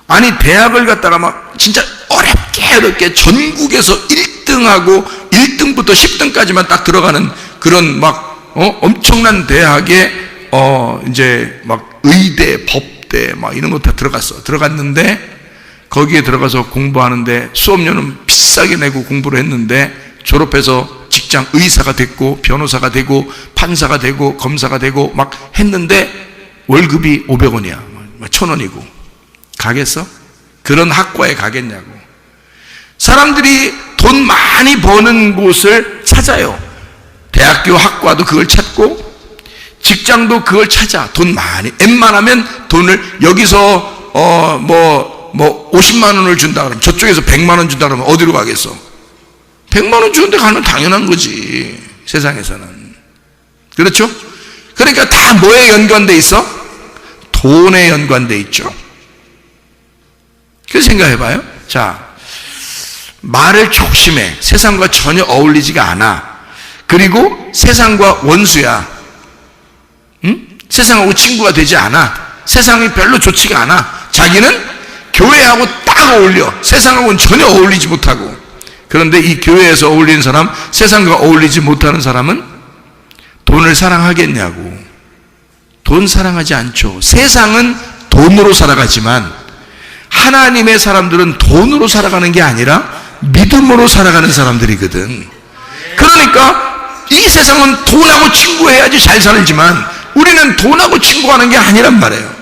아니, 대학을 갔다가 막 진짜 어렵게 전국에서 1등하고 1등부터 10등까지만 딱 들어가는 그런 막 엄청난 대학에 이제 막 의대, 법대 막 이런 거 다 들어갔는데 거기에 들어가서 공부하는데 수업료는 비싸게 내고 공부를 했는데 졸업해서 직장 의사가 됐고 변호사가 되고 판사가 되고 검사가 되고 막 했는데 월급이 500원이야. 1,000원이고 가겠어? 그런 학과에 가겠냐고. 사람들이 돈 많이 버는 곳을 찾아요. 대학교 학과도 그걸 찾고 직장도 그걸 찾아. 돈 많이, 웬만하면 돈을 여기서 50만 원을 준다 그러면 저쪽에서 100만 원 준다 그러면 어디로 가겠어? 100만 원 주는데 가면 당연한 거지, 세상에서는. 그렇죠? 그러니까 다 뭐에 연관돼 있어? 돈에 연관돼 있죠. 그래서 생각해봐요. 자, 말을 조심해. 세상과 전혀 어울리지가 않아. 그리고 세상과 원수야. 응? 세상하고 친구가 되지 않아. 세상이 별로 좋지가 않아. 자기는 교회하고 딱 어울려. 세상하고는 전혀 어울리지 못하고. 그런데 이 교회에서 어울리는 사람, 세상과 어울리지 못하는 사람은 돈을 사랑하겠냐고. 돈 사랑하지 않죠. 세상은 돈으로 살아가지만 하나님의 사람들은 돈으로 살아가는 게 아니라 믿음으로 살아가는 사람들이거든. 그러니까 이 세상은 돈하고 친구해야지 잘 살지만 우리는 돈하고 친구하는 게 아니란 말이에요.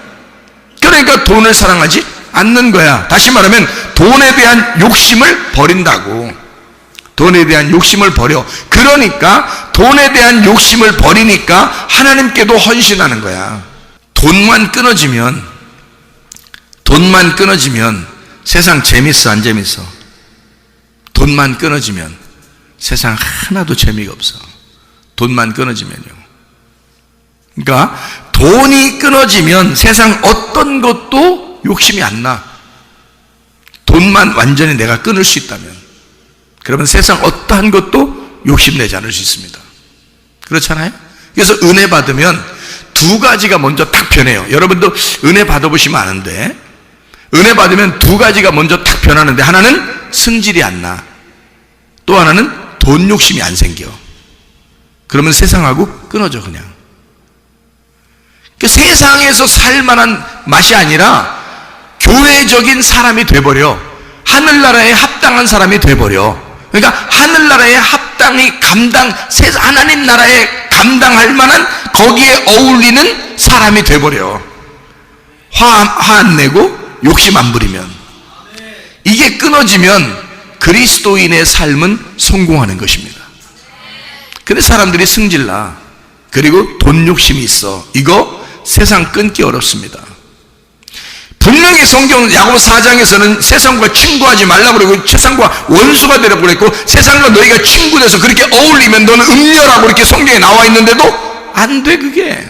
그러니까 돈을 사랑하지 않는 거야. 다시 말하면 돈에 대한 욕심을 버린다고. 돈에 대한 욕심을 버려. 그러니까 돈에 대한 욕심을 버리니까 하나님께도 헌신하는 거야. 돈만 끊어지면 세상 재밌어 안 재밌어? 돈만 끊어지면 세상 하나도 재미가 없어. 돈만 끊어지면요. 그러니까 돈이 끊어지면 세상 어떤 것도 욕심이 안 나. 돈만 완전히 내가 끊을 수 있다면, 그러면 세상 어떠한 것도 욕심내지 않을 수 있습니다. 그렇잖아요? 그래서 은혜 받으면 두 가지가 먼저 딱 변해요. 여러분도 은혜 받아보시면 아는데, 은혜 받으면 두 가지가 먼저 딱 변하는데, 하나는 승질이 안 나. 또 하나는 돈 욕심이 안 생겨. 그러면 세상하고 끊어져 그냥. 세상에서 살만한 맛이 아니라 교회적인 사람이 돼버려. 하늘나라에 합당한 사람이 돼버려. 그러니까 하늘나라에 합당히 하나님 나라에 감당할 만한 거기에 어울리는 사람이 돼버려. 화 안 내고 욕심 안 부리면. 이게 끊어지면 그리스도인의 삶은 성공하는 것입니다. 근데 사람들이 승질나. 그리고 돈 욕심이 있어. 이거 세상 끊기 어렵습니다. 분명히 성경 야고보 4장에서는 세상과 친구하지 말라고 그러고 세상과 원수가 되라고 그랬고, 세상과 너희가 친구 돼서 그렇게 어울리면 너는 음녀라고 이렇게 성경에 나와 있는데도 안 돼. 그게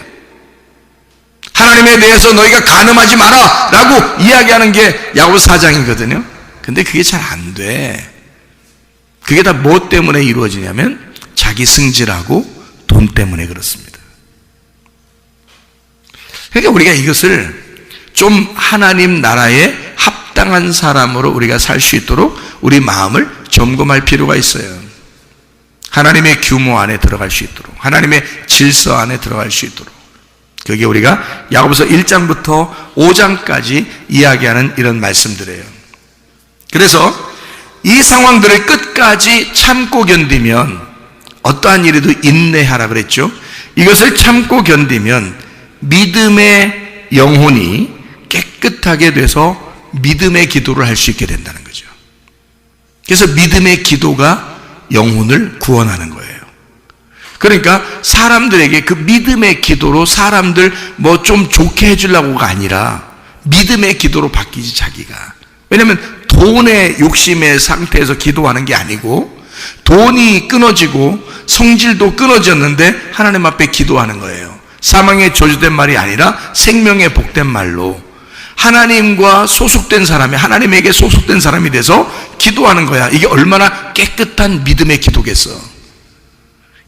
하나님에 대해서 너희가 간음하지 마라 라고 이야기하는 게 야고보 4장이거든요 근데 그게 잘 안 돼. 그게 다 뭐 때문에 이루어지냐면 자기 승질하고 돈 때문에 그렇습니다. 그러니까 우리가 이것을 좀 하나님 나라에 합당한 사람으로 우리가 살 수 있도록 우리 마음을 점검할 필요가 있어요. 하나님의 규모 안에 들어갈 수 있도록, 하나님의 질서 안에 들어갈 수 있도록. 그게 우리가 야고보서 1장부터 5장까지 이야기하는 이런 말씀들이에요. 그래서 이 상황들을 끝까지 참고 견디면, 어떠한 일에도 인내하라 그랬죠. 이것을 참고 견디면 믿음의 영혼이 깨끗하게 돼서 믿음의 기도를 할 수 있게 된다는 거죠. 그래서 믿음의 기도가 영혼을 구원하는 거예요. 그러니까 사람들에게 그 믿음의 기도로 사람들 뭐 좀 좋게 해주려고가 아니라 믿음의 기도로 바뀌지 자기가. 왜냐하면 돈의 욕심의 상태에서 기도하는 게 아니고, 돈이 끊어지고 성질도 끊어졌는데 하나님 앞에 기도하는 거예요. 사망의 저주된 말이 아니라 생명의 복된 말로 하나님과 소속된 사람이, 하나님에게 소속된 사람이 돼서 기도하는 거야. 이게 얼마나 깨끗한 믿음의 기도겠어.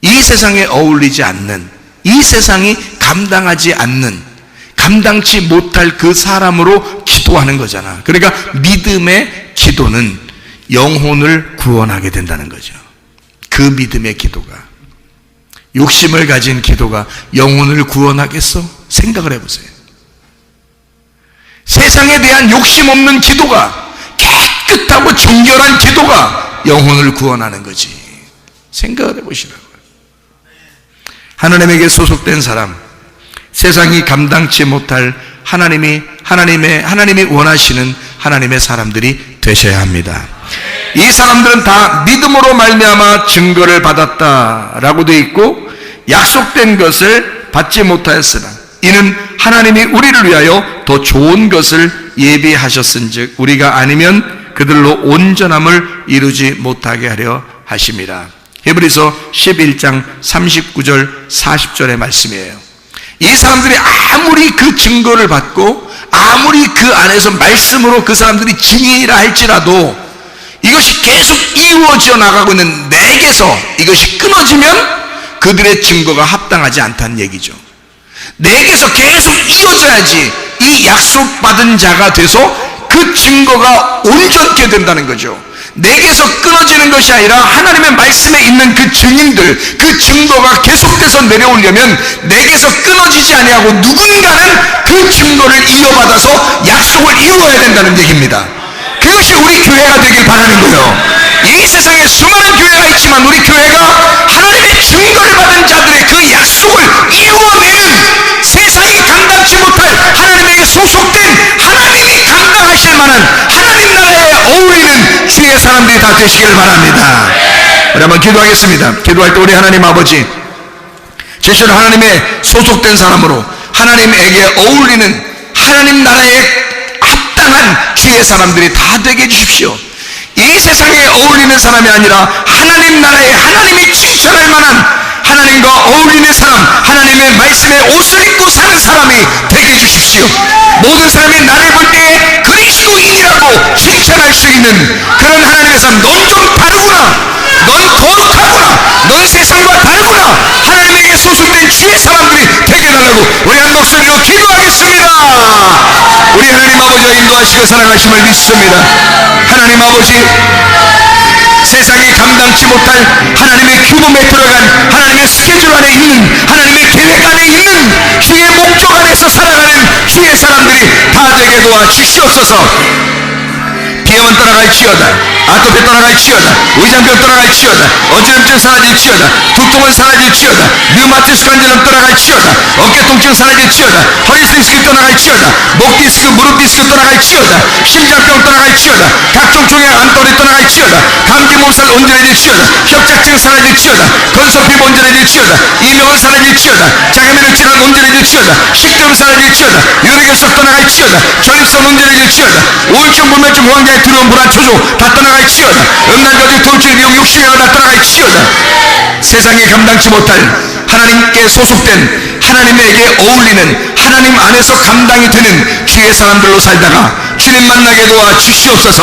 이 세상에 어울리지 않는, 이 세상이 감당하지 않는, 감당치 못할 그 사람으로 기도하는 거잖아. 그러니까 믿음의 기도는 영혼을 구원하게 된다는 거죠. 그 믿음의 기도가. 욕심을 가진 기도가 영혼을 구원하겠어? 생각을 해보세요. 세상에 대한 욕심 없는 기도가, 깨끗하고 정결한 기도가 영혼을 구원하는 거지. 생각을 해보시라고요. 하나님에게 소속된 사람, 세상이 감당치 못할 하나님이 원하시는 하나님의 사람들이 되셔야 합니다. 이 사람들은 다 믿음으로 말미암아 증거를 받았다라고 되어 있고, 약속된 것을 받지 못하였으나 이는 하나님이 우리를 위하여 더 좋은 것을 예비하셨은즉 우리가 아니면 그들로 온전함을 이루지 못하게 하려 하심이라. 히브리서 11장 39절 40절의 말씀이에요. 이 사람들이 아무리 그 증거를 받고 아무리 그 안에서 말씀으로 그 사람들이 증인이라 할지라도 이것이 계속 이루어져 나가고 있는 내게서 이것이 끊어지면 그들의 증거가 합당하지 않다는 얘기죠. 내게서 계속 이어져야지 이 약속받은 자가 돼서 그 증거가 온전케 된다는 거죠. 내게서 끊어지는 것이 아니라 하나님의 말씀에 있는 그 증인들, 그 증거가 계속돼서 내려오려면 내게서 끊어지지 아니하고 누군가는 그 증거를 이어받아서 약속을 이루어야 된다는 얘기입니다. 그것이 우리 교회가 되길 바라는 거예요. 이 세상에 수많은 교회가 있지만 우리 교회가 하나님의 증거를 받은 자들의 그 약속을 이루어내는, 세상이 감당치 못할 하나님에게 소속된, 하나님이 감당하실 만한 하나님 나라에 어울리는 주의 사람들이 다 되시길 바랍니다. 우리 한번 기도하겠습니다. 기도할 때 우리 하나님 아버지, 진실로 하나님의 소속된 사람으로 하나님에게 어울리는 하나님 나라에 합당한 주의 사람들이 다 되게 해주십시오. 이 세상에 어울리는 사람이 아니라 하나님 나라에 하나님이 칭찬할 만한, 하나님과 어울리는 사람, 하나님의 말씀에 옷을 입고 사는 사람이 되게 해주십시오. 모든 사람이 나를 볼 때 그리스도인이라고 칭찬할 수 있는 그런 하나님의 사람. 넌 좀 다르구나, 넌 거룩하구나, 넌 세상과 다르구나, 하나님에게 소속된 주의 사람들이 되게 해달라고 우리 한 목소리로 기도하겠습니다. 우리 하나님 아버지가 인도하시고 사랑하심을 믿습니다. 하나님 아버지, 세상이 감당치 못할 하나님의 규범에 들어간, 하나님의 스케줄 안에 있는, 하나님의 계획 안에 있는, 주의 목적 안에서 만나게 도와 주시옵소서. 비염은 떠나갈지어다, 아토피 떠나갈지어다, 의장병 떠나갈지어다, 어지럼증 사라질지어다, 두통은 사라질지어다, 류마티스 관절염 떠나갈지어다, 어깨 통증 사라질지어다, 허리 디스크 떠나갈지어다, 목 디스크, 무릎 디스크 떠나갈지어다, 심장병 떠나갈지어다, 각종 종양 암덩어리 떠나갈지어다, 감기 몸살 온전해질지어다, 협착증 사라질지어다, 건선피부 온전해질지어다, 이명은 사라질지어다, 장애면역 질환 온전해질지어다, 식도염 사라질지어다, 유리결석 떠나갈지어다, 전립선 온전해질지어다, 우울증, 불면증, 호황장애, 두려움, 불안, 초조 다 떠나갈지어다, 음란저주, 통증, 미용, 욕심이 다 떠나갈지어다. 세상에 감당치 못할 하나님께 소속된, 하나님에게 어울리는, 하나님 안에서 감당이 되는 주의 사람들로 살다가 주님 만나게 도와 주시옵소서.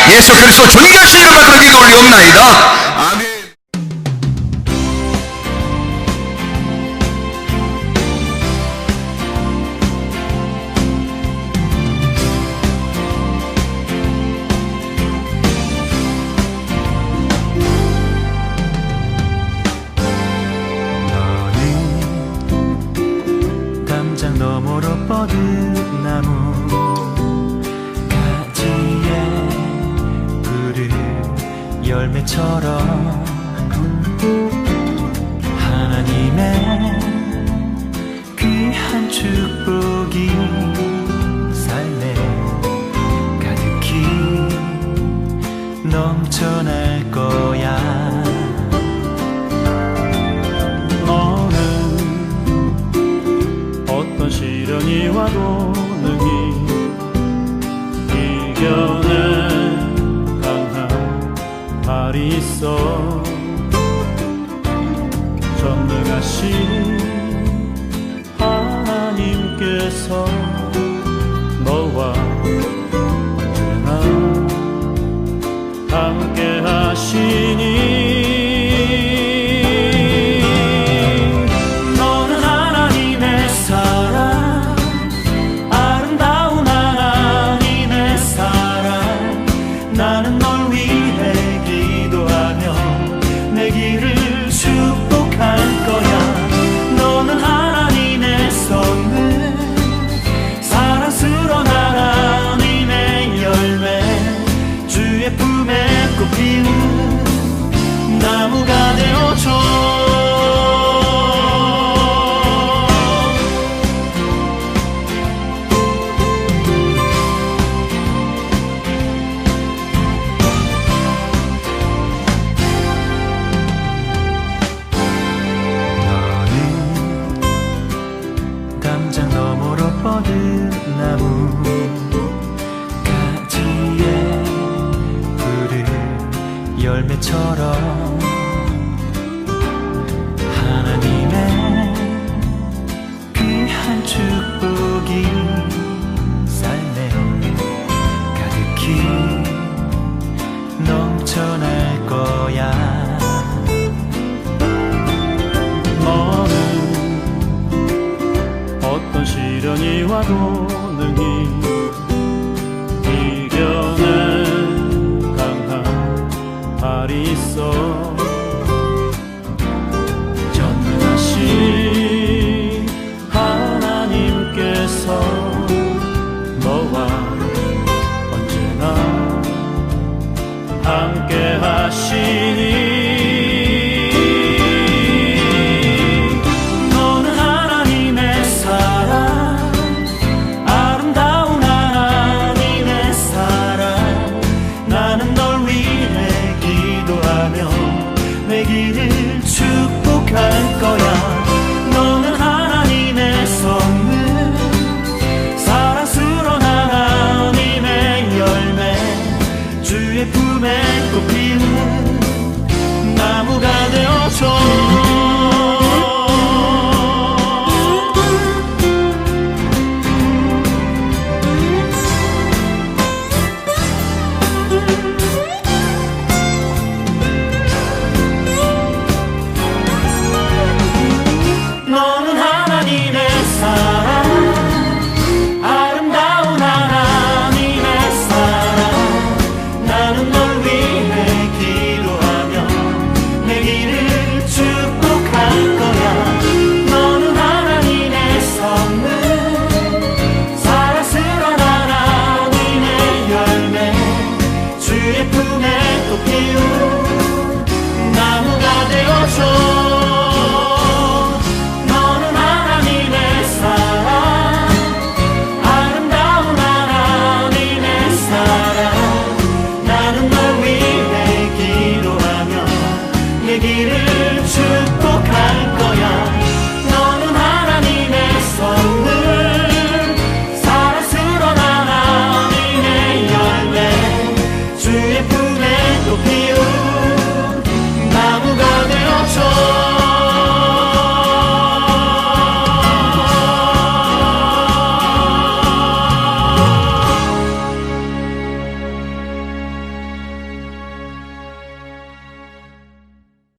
예수 그리스도 존귀하신 이름 받들어 기도 올리옵나이다. 아멘. 너머로 뻗은 나무 가지에 푸른 열매처럼 하나님의 귀한 축복이 삶에 가득히 넘쳐날 거야. 어떤 시련이 와도 능히 이겨낸 강한 발이 있어. 전능하신 하나님께서 너와 언제나 함께 하시니 나무가 되어줘. 너는 담장 너머로 뻗은 나무 가지에 푸른 열매처럼 하나님의 귀한 축복이 삶에 가득히 넘쳐날 거야. 너는 어떤 시련이 와도 능히